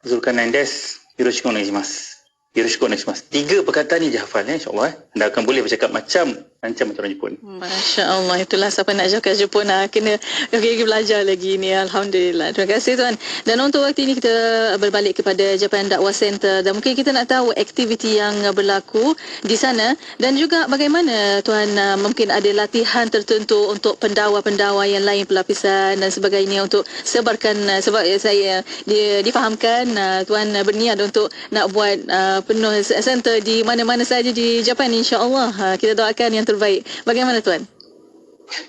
Zulkarnain desu. Yoroshiku onegaishimasu. Yoroshiku onegaishimasu. 3 perkataan ni je hafal ya, insya-Allah. Anda akan boleh bercakap macam orang Jepun. Masya Allah, itulah siapa nak cakap Jepun kena belajar lagi ni. Alhamdulillah. Terima kasih Tuan. Dan untuk waktu ini kita berbalik kepada Japan Dakwah Center dan mungkin kita nak tahu aktiviti yang berlaku di sana dan juga bagaimana Tuan mungkin ada latihan tertentu untuk pendakwa-pendakwa yang lain, pelapisan dan sebagainya untuk sebarkan, sebab saya difahamkan Tuan berniat untuk nak buat penuh center di mana-mana saja di Japan, insya-Allah. Kita doakan yang terbaik. Bagaimana Tuan?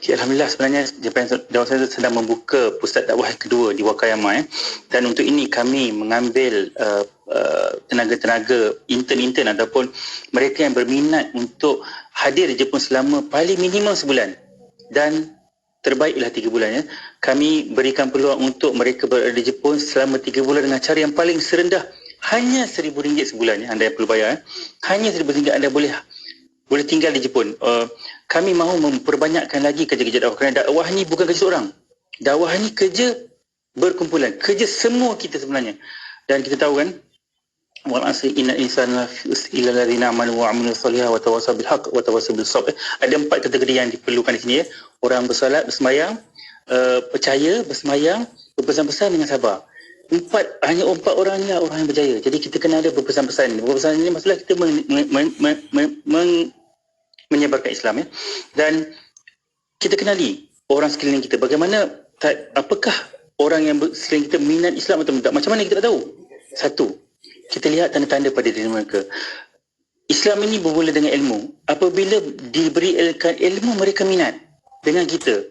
Ya, Alhamdulillah, sebenarnya Japan Dakwah Center sedang membuka pusat dakwah kedua di Wakayama dan untuk ini kami mengambil tenaga-tenaga intern ataupun mereka yang berminat untuk hadir di Jepun selama paling minimum sebulan dan terbaiklah 3 bulan ya. Kami berikan peluang untuk mereka berada di Jepun selama 3 bulan dengan cara yang paling serendah, hanya RM1,000 sebulan ya. Anda yang perlu bayar hanya RM1,000 anda boleh tinggal di Jepun. Kami mahu memperbanyakkan lagi kerja-kerja dakwah kerana dakwah ni bukan kerja seorang. Dakwah ni kerja berkumpulan, kerja semua kita sebenarnya. Dan kita tahu kan, wal asri innal insana lafi khusr illa alladziina aamanu wa 'amilus shalihati wa tawassaw bil haqq wa tawassaw bis sabr. Ada 4 kategori yang diperlukan di sini ya. Orang bersolat, bersembahyang, percaya, bersembahyang, berpesan-pesan dengan sabar. Hanya 4 orang ni lah orang yang berjaya. Jadi kita kena ada berpesan-pesan. Berpesan ini maksudnya kita menyebarkan Islam ya. Dan kita kenali orang sekeliling kita. Apakah orang yang sekeliling kita minat Islam atau tidak? Macam mana kita tak tahu? 1, kita lihat tanda-tanda pada diri mereka. Islam ini bermula dengan ilmu. Apabila diberi ilmu, mereka minat dengan kita.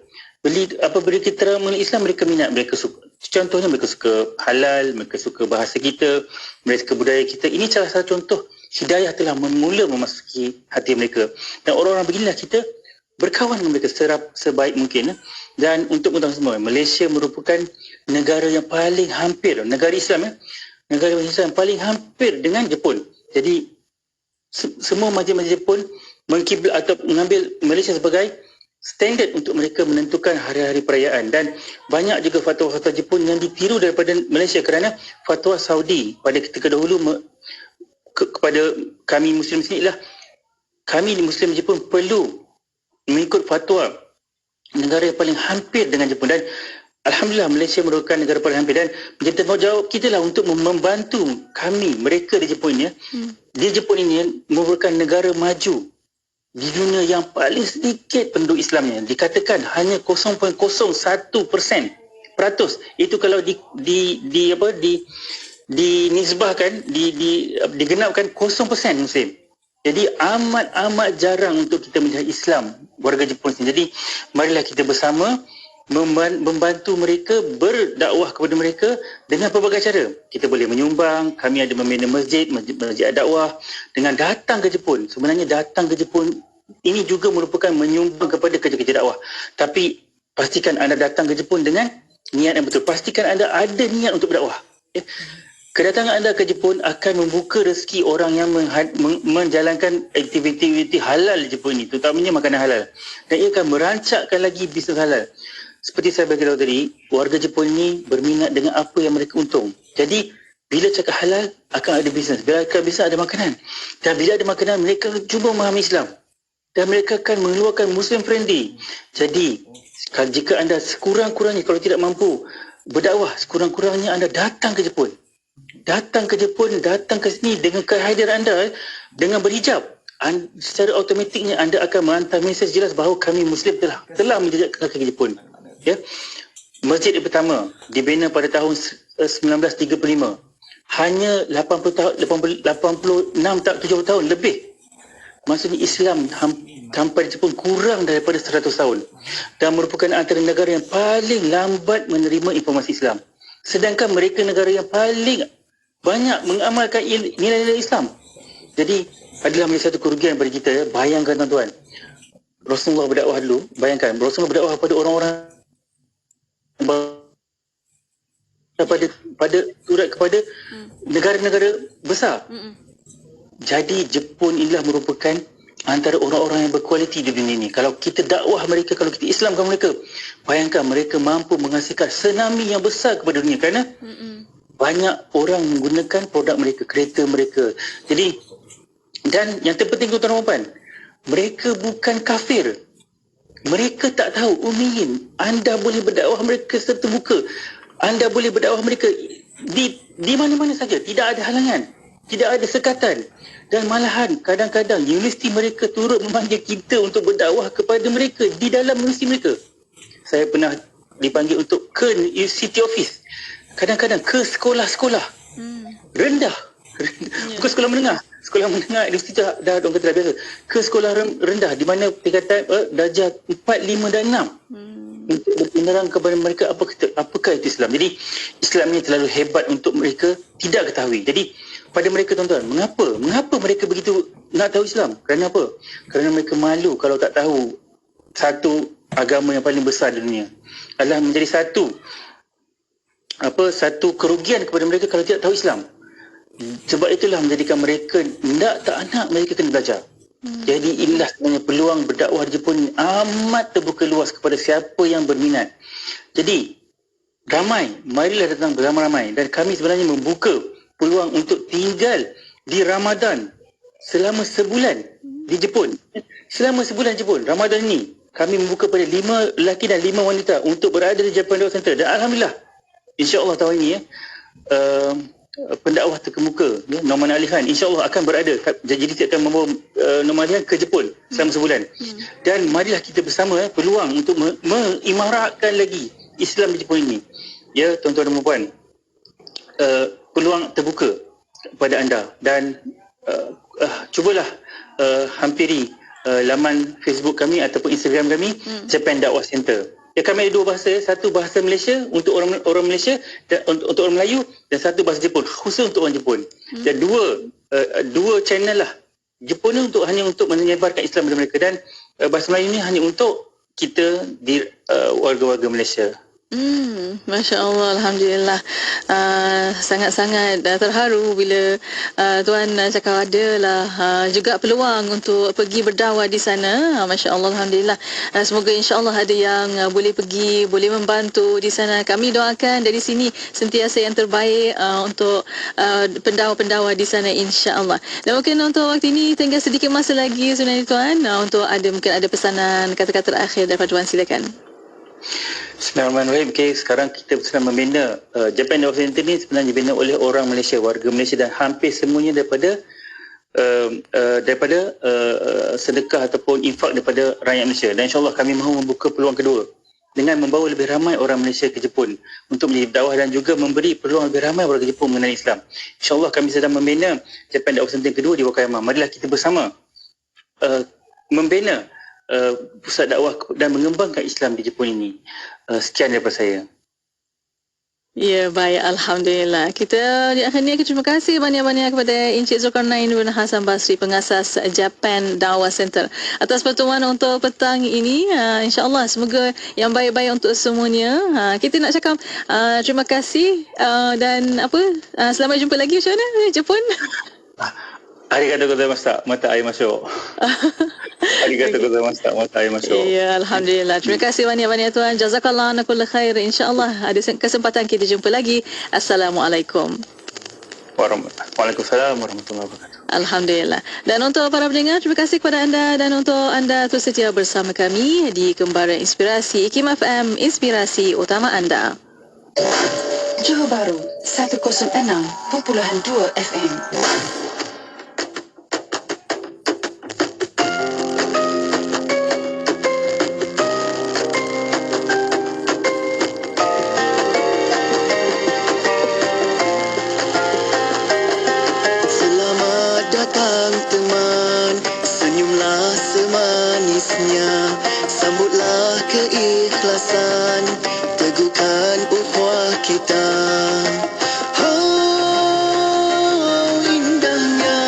Apabila kita mengenal Islam, mereka minat. Mereka suka, contohnya mereka suka halal, mereka suka bahasa kita, mereka suka budaya kita. Ini salah satu contoh hidayah telah mula memasuki hati mereka. Dan orang-orang beginilah kita berkawan dengan mereka sebaik mungkin. Dan untuk mengetahui semua, Malaysia merupakan negara yang paling hampir, negara Islam negara Islam yang paling hampir dengan Jepun. Jadi semua masjid-masjid Jepun mengkiblat atau mengambil Malaysia sebagai standard untuk mereka menentukan hari-hari perayaan. Dan banyak juga fatwa-fatwa Jepun yang ditiru daripada Malaysia, kerana fatwa Saudi pada ketika dahulu kepada kami Muslim sini ialah kami Muslim Jepun perlu mengikut fatwa negara yang paling hampir dengan Jepun. Dan Alhamdulillah Malaysia merupakan negara paling hampir, dan menjadi tanggungjawab kita lah untuk membantu mereka di Jepun ni. Di Jepun ini merupakan negara maju di dunia yang paling sedikit penduduk Islamnya. Dikatakan hanya 0.01%. Itu kalau dinisbahkan, digenapkan 0% Muslim. Jadi amat jarang untuk kita melihat Islam warga Jepun sini. Jadi marilah kita bersama membantu mereka, berdakwah kepada mereka dengan pelbagai cara. Kita boleh menyumbang, kami ada membina masjid dakwah dengan datang ke Jepun. Sebenarnya datang ke Jepun ini juga merupakan menyumbang kepada kerja-kerja dakwah. Tapi pastikan anda datang ke Jepun dengan niat yang betul. Pastikan anda ada niat untuk berdakwah. Kedatangan anda ke Jepun akan membuka rezeki orang yang menjalankan aktiviti halal di Jepun ini, terutamanya makanan halal. Dan ia akan merancakkan lagi bisnes halal. Seperti saya beritahu tadi, warga Jepun ini berminat dengan apa yang mereka untung. Jadi, bila cakap halal, akan ada bisnes. Bila cakap bisnes, ada makanan. Dan bila ada makanan, mereka cuba memahami Islam. Dan mereka akan mengeluarkan Muslim friendly. Jadi, jika anda sekurang-kurangnya, kalau tidak mampu berdakwah, sekurang-kurangnya anda datang ke Jepun. Datang ke Jepun, datang ke sini dengan kehadiran anda, dengan berhijab. Secara automatiknya anda akan menghantar mesej jelas bahawa kami Muslim telah menjejak kaki ke Jepun. Ya. Masjid yang pertama dibina pada tahun 1935. Hanya 86 tak 70 tahun lebih. Maksudnya Islam sampai di Jepun kurang daripada 100 tahun. Dan merupakan antara negara yang paling lambat menerima informasi Islam. Sedangkan mereka negara yang paling banyak mengamalkan nilai-nilai Islam. Jadi adalah menjadi satu kerugian bagi kita. Bayangkan tuan-tuan, Rasulullah berdakwah dulu. Bayangkan Rasulullah berdakwah pada orang-orang kepada negara-negara besar. Jadi Jepun inilah merupakan antara orang-orang yang berkualiti di dunia ini. Kalau kita dakwah mereka, kalau kita Islamkan mereka, bayangkan mereka mampu menghasilkan tsunami yang besar kepada dunia, kerana banyak orang menggunakan produk mereka, kereta mereka. Jadi, dan yang terpenting tuan-tuan dan puan, mereka bukan kafir. Mereka tak tahu ummiyin. Anda boleh berdakwah mereka serta buka. Anda boleh berdakwah mereka di mana-mana saja. Tidak ada halangan, tidak ada sekatan. Dan malahan kadang-kadang universiti mereka turut memanggil kita untuk berdakwah kepada mereka di dalam universiti mereka. Saya pernah dipanggil untuk ke city office. Kadang-kadang ke sekolah-sekolah rendah. Bukan sekolah menengah. Sekolah menengah universiti dah orang kata dah biasa. Ke sekolah rendah di mana tingkatan darjah 4, 5 dan 6. Untuk berpenerang kepada mereka apakah itu Islam. Jadi Islam ini terlalu hebat untuk mereka tidak ketahui. Jadi pada mereka tuan-tuan, mengapa mereka begitu nak tahu Islam? Kerana apa? Kerana mereka malu kalau tak tahu satu agama yang paling besar di dunia. Adalah menjadi satu kerugian kepada mereka kalau tidak tahu Islam. Sebab itulah menjadikan mereka tak nak mereka kena belajar. Jadi inilah sebenarnya peluang berdakwah di Jepun amat terbuka luas kepada siapa yang berminat. Jadi marilah datang beramai-ramai. Dan kami sebenarnya membuka peluang untuk tinggal di Ramadan selama sebulan di Jepun. Selama sebulan di Jepun, Ramadan ini kami membuka pada 5 lelaki dan 5 wanita untuk berada di Japan Dakwah Center. Dan Alhamdulillah, insya-Allah tahun ini pendakwah terkemuka Norman Alihan insya-Allah akan berada. Jadi kita akan membawa Norman Alihan ke Jepun selama sebulan. Dan marilah kita bersama peluang untuk mengimaratkan lagi Islam di Jepun ini. Ya, tuan-tuan dan puan, peluang terbuka kepada anda. Dan cubalah hampiri laman Facebook kami ataupun Instagram kami, Japan Dakwah Center. Ya, kami ada 2 bahasa, satu bahasa Malaysia untuk orang Malaysia dan untuk orang Melayu, dan satu bahasa Jepun khusus untuk orang Jepun. Dan dua channel lah. Jepun ni hanya untuk menyebarkan Islam kepada mereka, dan bahasa Melayu ni hanya untuk kita di warga-warga Malaysia. Masya Allah, Alhamdulillah. Sangat-sangat terharu bila Tuan cakap adalah juga peluang untuk pergi berdakwah di sana. Masya Allah, Alhamdulillah. Semoga insya Allah ada yang boleh pergi, boleh membantu di sana. Kami doakan dari sini sentiasa yang terbaik untuk pendawa-pendawa di sana, insya Allah. Dan mungkin untuk waktu ini tinggal sedikit masa lagi sebenarnya Tuan, untuk mungkin ada pesanan, kata-kata terakhir daripada Tuan, silakan. Bismillahirrahmanirrahim. Okay, sekarang kita sedang membina Japan Dakwah Center ni sebenarnya dibina oleh orang Malaysia, warga Malaysia, dan hampir semuanya daripada sedekah ataupun infak daripada rakyat Malaysia. Dan insyaAllah kami mahu membuka peluang kedua dengan membawa lebih ramai orang Malaysia ke Jepun untuk menjadi dakwah, dan juga memberi peluang lebih ramai warga Jepun mengenai Islam. InsyaAllah kami sedang membina Japan Dakwah Center kedua di Wakayama. Marilah kita bersama membina pusat dakwah dan mengembangkan Islam di Jepun ini. Sekian daripada saya. Ya, baik. Alhamdulillah. Kita di akhir ni terima kasih banyak-banyak kepada Encik Zulkarnain bin Hasan Basri, pengasas Japan Dakwah Center, atas pertemuan untuk petang ini. InsyaAllah semoga yang baik-baik untuk semuanya. Kita nak cakap terima kasih dan selamat jumpa lagi macam mana Jepun? Arigatou gozaimashita. Mata air masuk. Arigatou gozaimashita. Mata air masuk. Ya, Alhamdulillah. Terima kasih banyak-banyak Tuan. Jazakallah ana kulla khair. InsyaAllah ada kesempatan kita jumpa lagi. Assalamualaikum. Waalaikumsalam warahmatullahi wabarakatuh. Alhamdulillah. Dan untuk para pendengar, terima kasih kepada anda, dan untuk anda terus setia bersama kami di Kembara Inspirasi IKIM FM, inspirasi utama anda. Johor Bahru 106.2 FM. Sambutlah keikhlasan, teguhkan ukhuwah kita. Indahnya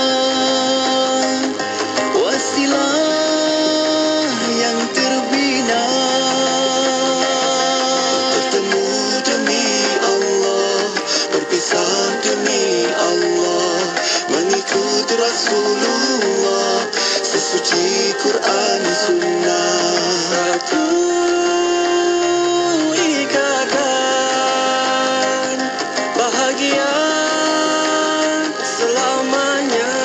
wasilah yang terbina, bertemu demi Allah, berpisah demi Allah, mengikut Rasulullah, sesuci Quran Sunnah. Satu ikatan bahagia selamanya.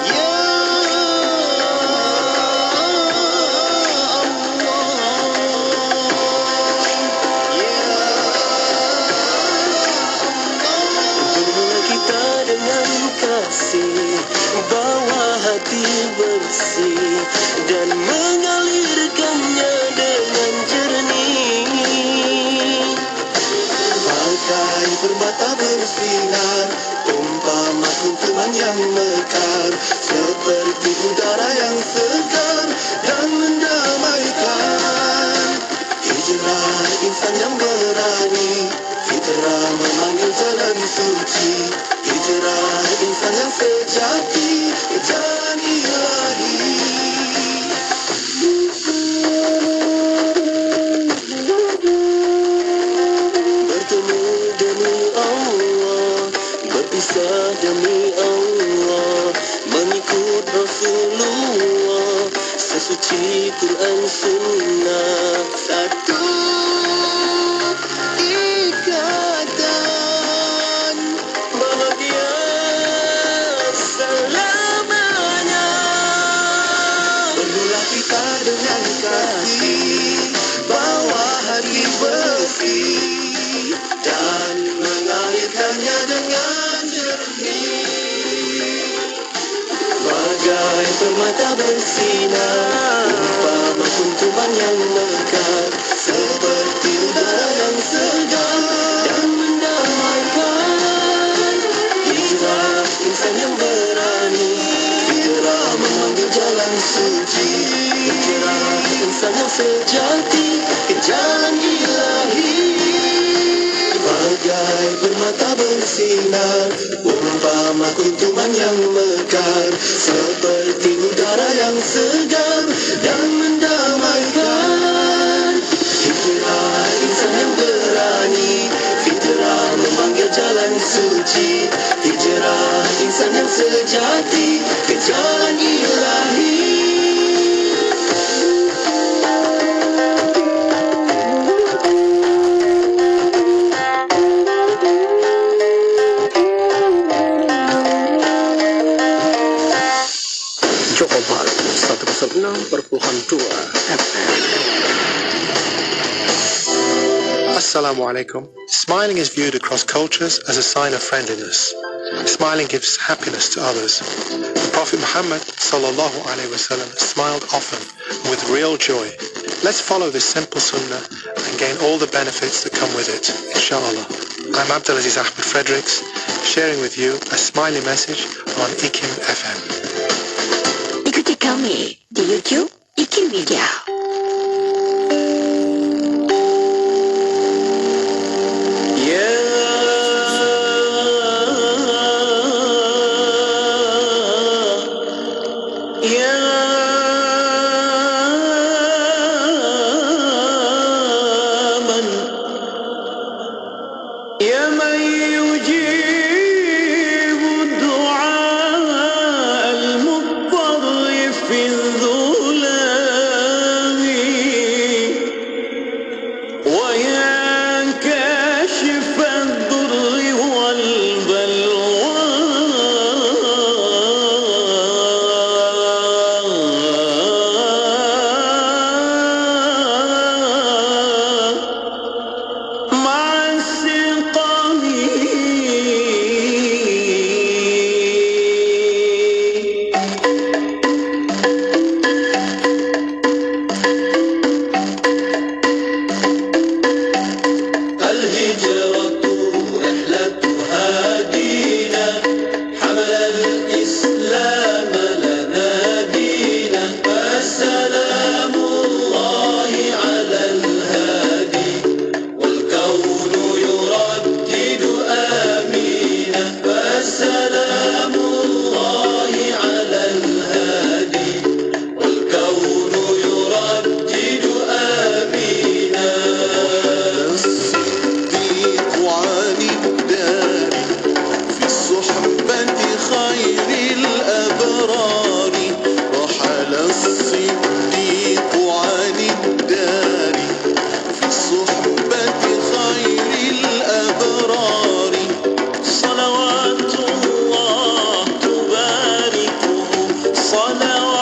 Ya Allah, kita dengan kasih, bawa hati bersih dan mengalirkannya dengan jernih. Bagai permata bersinar, umpama kuntulan yang mekar, seperti udara yang segar dan mendamaikan. Hijrah insan yang berani, fitrah memanggil jalan suci. Hijrah insan yang sejati, jalan ilahi. Bertemu demi Allah, berpisah demi Allah, mengikut Rasulullah, sesuci Quran Sunnah. Satu ikatan bahagia selamanya. Perlulah kita dengan kasih, bawa hati bersih dan mengalirkannya dengan jernih. Bagai permata bersinar, umpama kuntulan yang mekar, seperti udara yang segar dan mendamaikan. Hijrah jalan suci, mencerah insan yang sejati ke jalan ilahi. Bagai permata bersinar, umpama kuntuman yang mekar, seperti udara yang segar dan mendamaikan. Fitrah insan yang berani, fitrah memanggil jalan suci, hijrah insan yang sejati ke jalan ilahi. Johor Bahru 106.2 FM. Assalamualaikum. Smiling is viewed across cultures as a sign of friendliness. Smiling gives happiness to others. The Prophet Muhammad sallallahu alaihi wasallam smiled often with real joy. Let's follow this simple sunnah and gain all the benefits that come with it, inshallah. I'm Abdulaziz Ahmed Fredericks, sharing with you a smiley message on IKIM FM. Ikuti kami di YouTube IKIM Media. صلوات الله تباركه صلوات